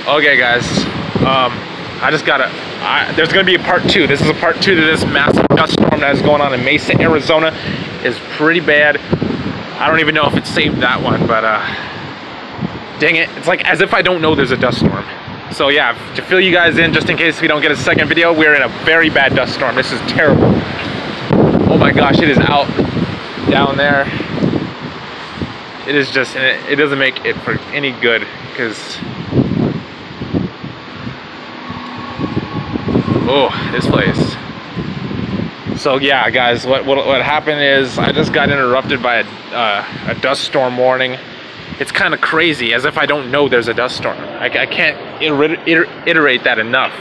Okay, guys. I just gotta. There's gonna be a part two. This is a part two to this massive dust storm that is going on in Mesa, Arizona. It's pretty bad. I don't even know if it saved that one, but dang it! It's like as if I don't know there's a dust storm. So yeah, to fill you guys in, just in case we don't get a second video, we're in a very bad dust storm. This is terrible. Oh my gosh, it is out down there. It is just, it doesn't make it for any good because, oh, this place. So yeah, guys, what happened is I just got interrupted by a dust storm warning. It's kind of crazy, as if I don't know there's a dust storm. I can't iterate that enough.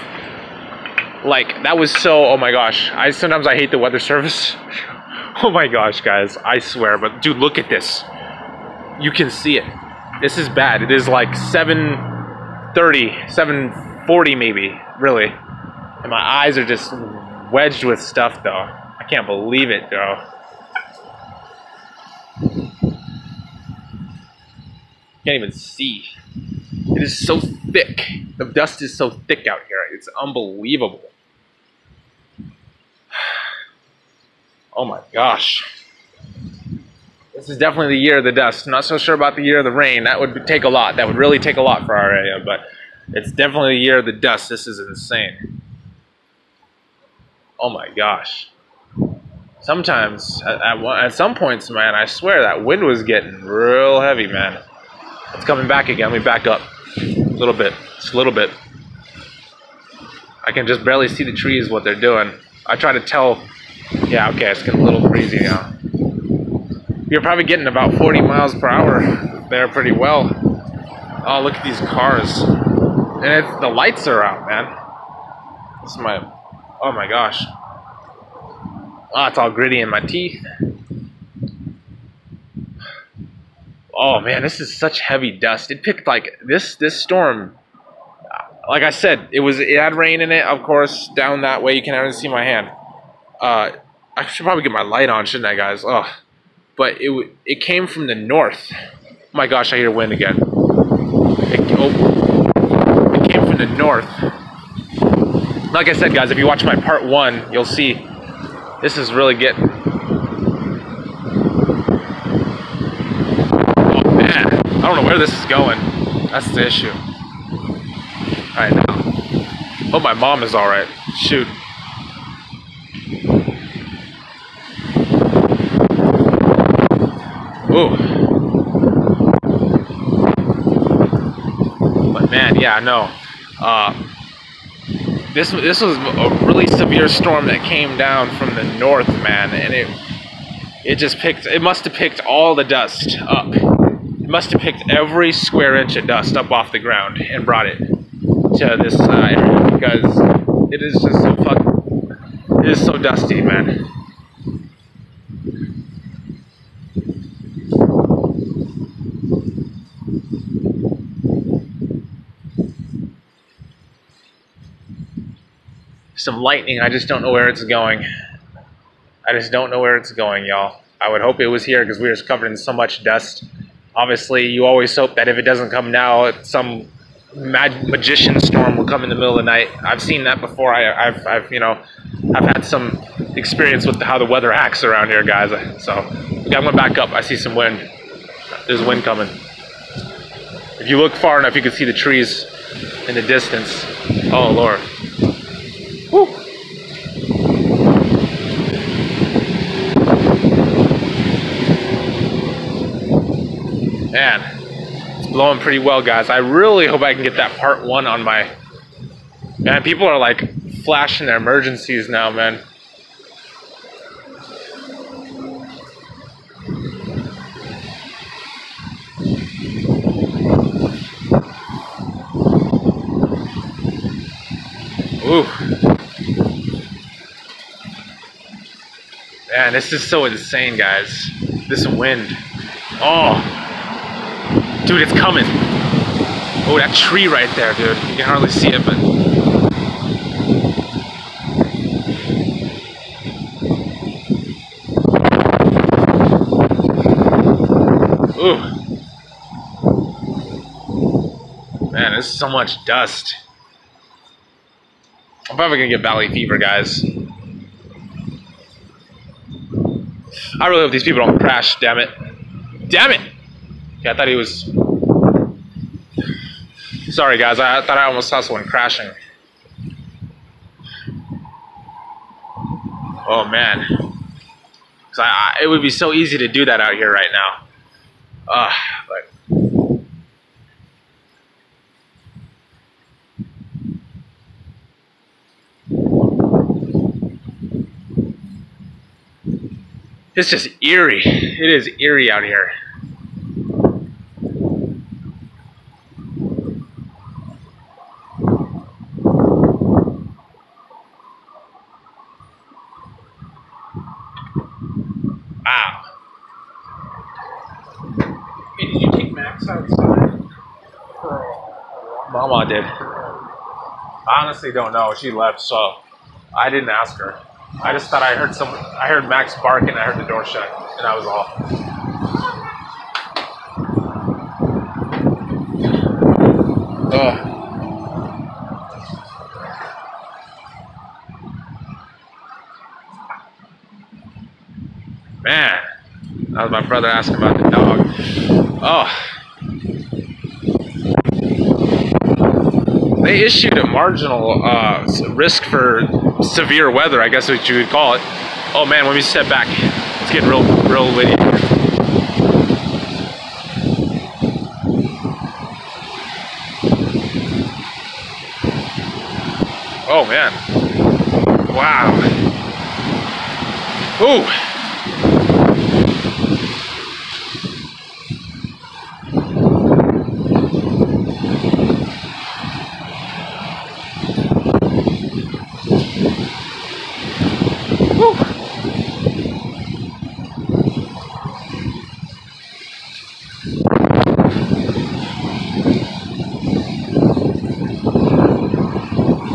Like, that was so, oh my gosh. Sometimes I hate the weather service. Oh my gosh, guys, I swear. But dude, look at this. You can see it. This is bad. It is like 7:30, 7:40 maybe, really. And my eyes are just wedged with stuff, though. I can't believe it, though. Can't even see. It is so thick. The dust is so thick out here. It's unbelievable. Oh my gosh. This is definitely the year of the dust. I'm not so sure about the year of the rain. That would take a lot. That would really take a lot for our area, but it's definitely the year of the dust. This is insane. Oh my gosh. Sometimes, at some points, man, I swear that wind was getting real heavy, man. It's coming back again. Let me back up a little bit. Just a little bit. I can just barely see the trees, what they're doing. I try to tell. Yeah, okay, it's getting a little breezy now. You're probably getting about 40 miles per hour there pretty well. Oh, look at these cars. And the lights are out, man. This is my, oh my gosh. Oh, it's all gritty in my teeth. Oh man, this is such heavy dust. It picked like this storm. Like I said, it had rain in it, of course. Down that way, you can already see my hand. I should probably get my light on, shouldn't I, guys? Oh, but it came from the north. Oh my gosh, I hear wind again. It came from the north. Like I said, guys, if you watch my part one, you'll see this is really getting. I don't know where this is going. That's the issue. Alright, now. Hope my mom is alright. Shoot. Ooh. But man, yeah, I know. This was a really severe storm that came down from the north, man, and it must have picked all the dust up. It must have picked every square inch of dust up off the ground and brought it to this area because it is just so it is so dusty, man. Some lightning, I just don't know where it's going. I just don't know where it's going, y'all. I would hope it was here because we were covered in so much dust. Obviously, you always hope that if it doesn't come now, some magician storm will come in the middle of the night. I've seen that before. I've had some experience with how the weather acts around here, guys. So I'm gonna back up. I see some wind. There's wind coming. If you look far enough, you can see the trees in the distance. Oh Lord. Woo. Man, it's blowing pretty well, guys. I really hope I can get that part one on my... Man, people are like flashing their emergencies now, man. Ooh. Man, this is so insane, guys. This wind. Oh. Dude, it's coming. Oh, that tree right there, dude. You can hardly see it, but... Ooh. Man, there's so much dust. I'm probably gonna get valley fever, guys. I really hope these people don't crash, damn it. Damn it! Okay, I thought he was... Sorry, guys, I thought I almost saw someone crashing. Oh, man. 'Cause it would be so easy to do that out here right now. But... It's just eerie. It is eerie out here. Wow. Hey, did you take Max outside? Mama did. I honestly don't know. She left, so I didn't ask her. I just thought I heard Max bark and I heard the door shut, and that was all. Ugh. Man, that was my brother asking about the dog. Oh. They issued a marginal risk for severe weather, I guess what you would call it. Oh man, let me step back. It's getting real windy. Oh man. Wow. Ooh.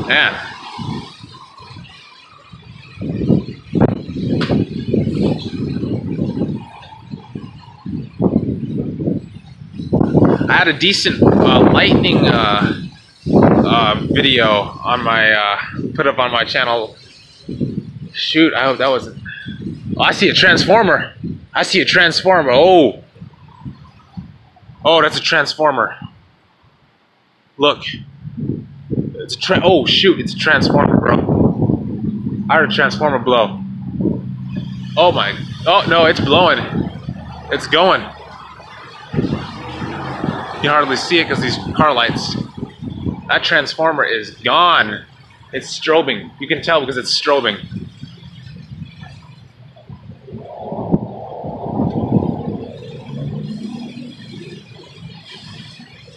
Man. I had a decent lightning video on my put up on my channel. Shoot, I hope that wasn't. Oh, I see a transformer. I see a transformer. Oh, that's a transformer. Look. It's a oh shoot, it's a transformer, bro. I heard a transformer blow. Oh my, oh no, it's blowing. It's going. You can hardly see it because these car lights. That transformer is gone. It's strobing. You can tell because it's strobing.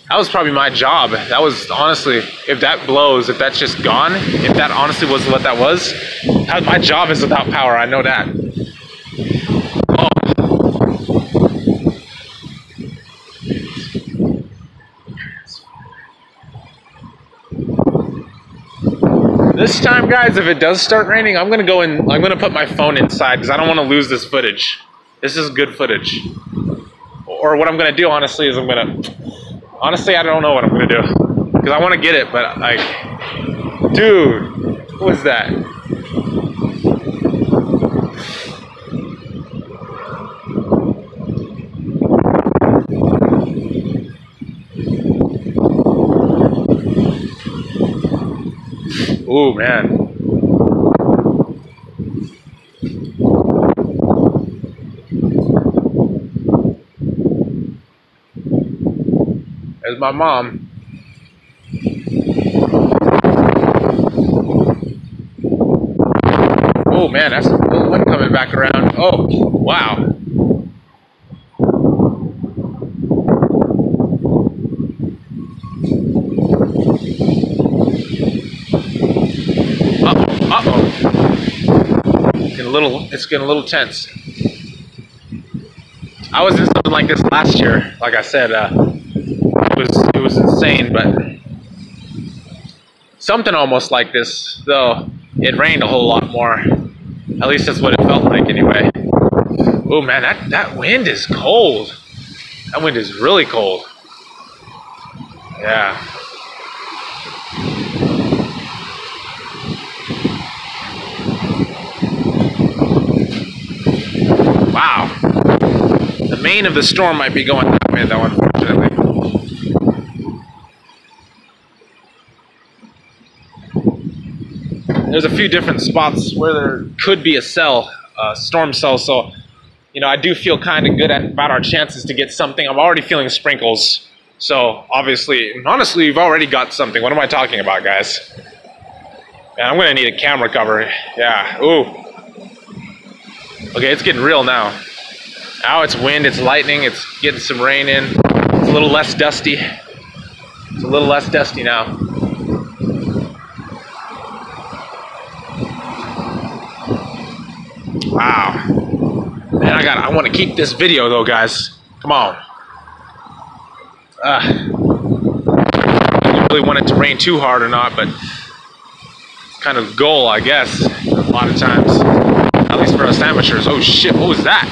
That was probably my job. That was honestly, if that blows, if that's just gone, if that honestly was what that was, my job is without power, I know that. Oh. This time, guys, if it does start raining, I'm gonna put my phone inside because I don't want to lose this footage. This is good footage. Or what I'm gonna do, honestly, is honestly, I don't know what I'm gonna do because I want to get it, but like, dude, what was that? Ooh, man. There's my mom. Oh man, that's the one coming back around. Oh, wow. Uh-oh. It's getting a little tense. I was in something like this last year. Like I said, it was insane, but something almost like this, though it rained a whole lot more. At least that's what it felt like anyway. Oh man, that wind is cold. That wind is really cold. Yeah. Wow. The main of the storm might be going that way, though, unfortunately. There's a few different spots where there could be a cell, storm cell, so, you know, I do feel kind of good about our chances to get something. I'm already feeling sprinkles, so obviously, honestly, we've already got something. What am I talking about, guys? Man, I'm gonna need a camera cover. Yeah, ooh. Okay, it's getting real now. Now it's wind, it's lightning, it's getting some rain in. It's a little less dusty. It's a little less dusty now. Wow. Man, I want to keep this video though, guys. Come on. I don't really want it to rain too hard or not, but it's kind of the goal, I guess, a lot of times. At least for us amateurs. Oh shit, what was that?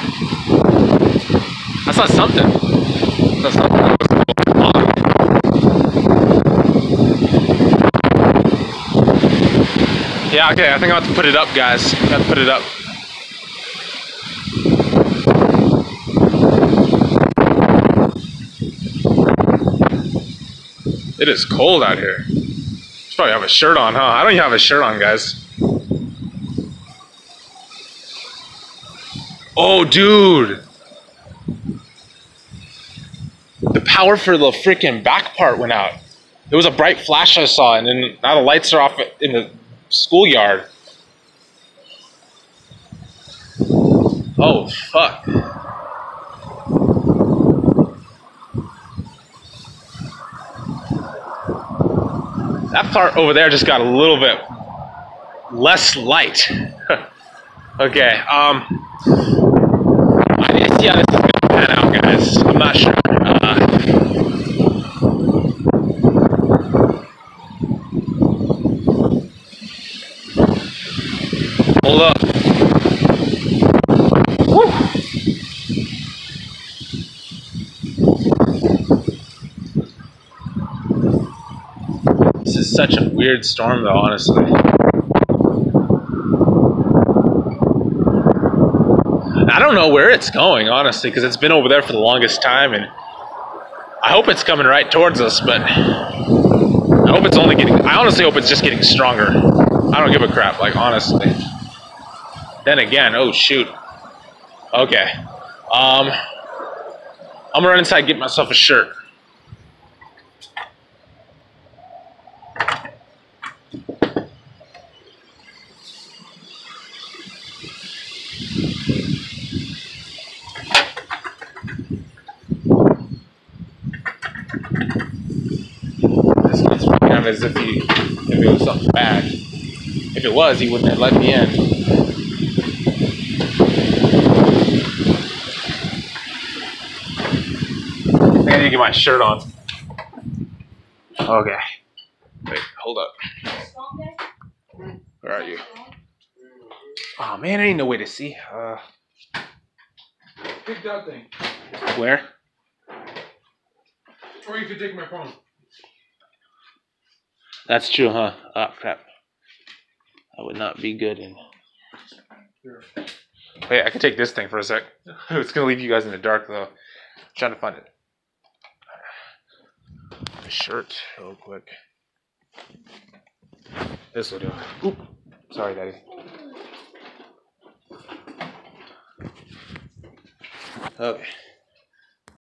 I saw something. I saw something that was yeah, okay, I think I'll have to put it up, guys. I have to put it up. It is cold out here. Should probably have a shirt on, huh? I don't even have a shirt on, guys. Oh, dude. The power for the freaking back part went out. It was a bright flash I saw, and then now the lights are off in the schoolyard. Oh, fuck. That part over there just got a little bit less light. Okay, I need to see how this is going to pan out, guys. I'm not sure. Hold up. Woo. This is such a weird storm, though, honestly. I don't know where it's going, honestly, because it's been over there for the longest time, and I hope it's coming right towards us, but I hope it's only getting, I honestly hope it's just getting stronger. I don't give a crap, like, honestly. Then again, oh shoot. Okay. I'm gonna run inside and get myself a shirt. This gets kind of as if it was something bad. If it was, he wouldn't have let me in. I need to get my shirt on. Okay. Wait, hold up. Where are you? Oh man, there ain't no way to see. Pick that thing. Where? Or you could take my phone. That's true, huh? Oh crap. That would not be good. Wait, I can take this thing for a sec. It's gonna leave you guys in the dark though. I'm trying to find it. The shirt, real quick. This will do. Oop. Sorry, Daddy. Okay.